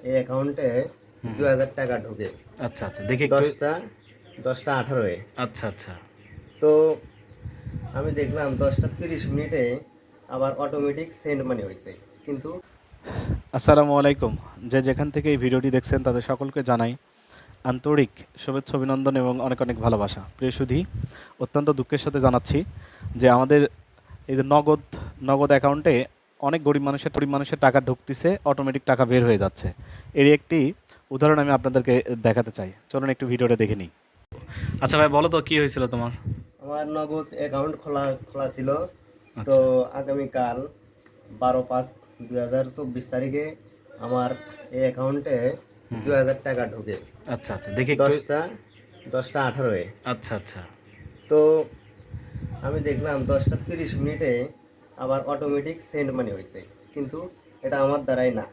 এই অ্যাকাউন্টে 2000 টাকা ঢোকে। আচ্ছা আচ্ছা, দেখি একটু। 10টা 18-এ। আচ্ছা আচ্ছা। তো আমি দেখলাম 10টা 30 মিনিটে আবার অটোমেটিক সেন্ড মানি হয়েছে, কিন্তু আসসালামু আলাইকুম। যে যেখান থেকে এই ভিডিওটি দেখছেন তাদের সকলকে জানাই আন্তরিক শুভেচ্ছা, অভিনন্দন এবং অনেক অনেক ভালোবাসা। প্রিয় সুধী, অত্যন্ত দুঃখের সাথে জানাচ্ছি যে আমাদের এই যে নগদ অ্যাকাউন্টে অনেক গরিব মানুষের টাকা ঢুকতেছে, অটোমেটিক টাকা বের হয়ে যাচ্ছে। এর একটি উদাহরণ আমি আপনাদেরকে দেখাতে চাই। চলুন একটু ভিডিওটা দেখে নিই। আচ্ছা ভাই, বলো তো কি হয়েছিল তোমার? আমার নগদ অ্যাকাউন্ট খোলা খোলা ছিল। তো আচ্ছা আগামীকাল 12/5/2024 তারিখে আমার এই অ্যাকাউন্টে 2000 টাকা ঢোকে। আচ্ছা আচ্ছা, দেখি একটু। 10টা 18-এ। আচ্ছা আচ্ছা। তো আমি দেখলাম 10টা 30 মিনিটে আবার অটোমেটিক সেন্ড মানি হয়েছে, কিন্তু এটা আমার দ্বারাই না,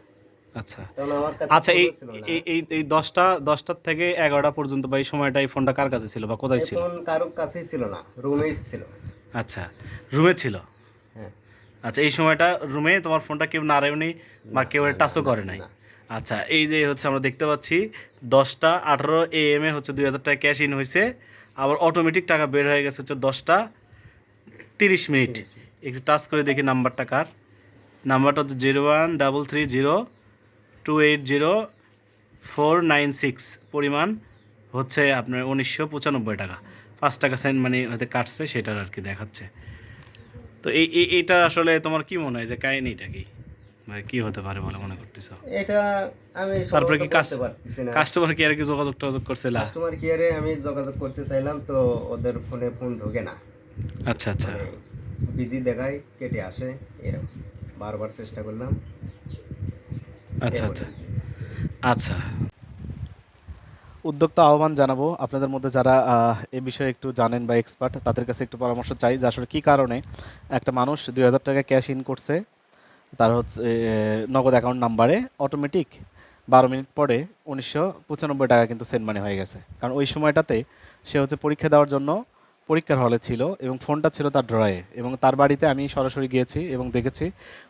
আচ্ছা কারণ আমার কাছে আচ্ছা, এই ফোনও ছিল না। এই এই এই 10টার থেকে 11টা পর্যন্ত বা এই সময়টা এই ফোনটা কার কাছে ছিল বা কোথায় এই ছিল? ফোন কারোর কাছেই ছিল না, রুমেই আচ্ছা ছিল। আচ্ছা, রুমে ছিল। হ্যাঁ। আচ্ছা, এই সময়টা রুমে তোমার ফোনটা কেউ নাড়েওনি বা না কেউ না না টাচও না করে নাই। না। আচ্ছা, এই যে হচ্ছে আমরা দেখতে পাচ্ছি 10টা 18 AM হচ্ছে 2000 টাকা ক্যাশ ইন হয়েছে, আবার অটোমেটিক টাকা বের হয়ে গেছে হচ্ছে 10টা 30 মিনিট। 30 মিনিট। একটু টাচ করে দেখি নাম্বারটা কার। নাম্বারটা হচ্ছে 01330280 496। পরিমাণ হচ্ছে আপনার 1995 টাকা। 5 টাকা সেন্ট মানে হয়তো কাটছে, সেটার আর কি দেখাচ্ছে। তো এইটা আসলে তোমার কি মনে হয় যে কাহিনীটা কি, মানে কি হতে পারে বলে মনে করতেছো? এটা আমি তারপরে সম্ভবত কি বলতে পারতেছি না। কাস্টমার কেয়ারে কি যোগাযোগ করছিলা? কাস্টমার কেয়ারে আমি যোগাযোগ করতে চাইলাম, তো ওদের ফোনে ফোন ঢোকে না, আচ্ছা আচ্ছা। মানে বিজি দেখায়, কেটে আসে, এরকম বারবার চেষ্টা করলাম, এ আচ্ছা আচ্ছা। পর্যন্ত। আচ্ছা, উদ্যোক্তা আহ্বান জানাবো আপনাদের মধ্যে যারা এ বিষয়ে একটু জানেন বা এক্সপার্ট, তাদের কাছে একটু পরামর্শ চাই যে আসলে কী কারণে একটা মানুষ 2000 টাকা ক্যাশ ইন করছে, তার হচ্ছে নগদ অ্যাকাউন্ট নাম্বারে অটোমেটিক 12 মিনিট পরে 1995 টাকা কিন্তু সেন্ড মানি হয়ে গেছে। কারণ ওই সময়টাতে সে হচ্ছে পরীক্ষা দেওয়ার জন্য পরীক্ষার হলে ছিল এবং ফোনটা ছিল তার ড্রয়ে, এবং তার বাড়িতে আমি সরাসরি গিয়েছি এবং দেখেছি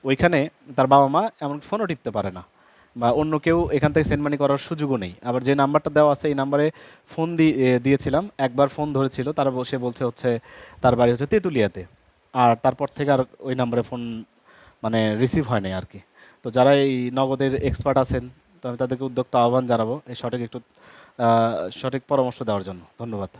ওইখানে তার বাবা মা এমন ফোনও টিপতে পারে না বা অন্য কেউ এখান থেকে সেন্ড মানি করার সুযোগও নেই। আবার যে নাম্বারটা দেওয়া আছে এই নাম্বারে ফোন দিয়েছিলাম, একবার ফোন ধরেছিল, তারা সে বলছে হচ্ছে তার বাড়ি হচ্ছে তেঁতুলিয়াতে, আর তারপর থেকে আর ওই নাম্বারে ফোন মানে রিসিভ হয় নাই আর কি। তো যারা এই নগদের এক্সপার্ট আছেন, তো আমি তাদেরকে উদ্যোক্তা আহ্বান জানাবো এই সঠিক পরামর্শ দেওয়ার জন্য। ধন্যবাদ।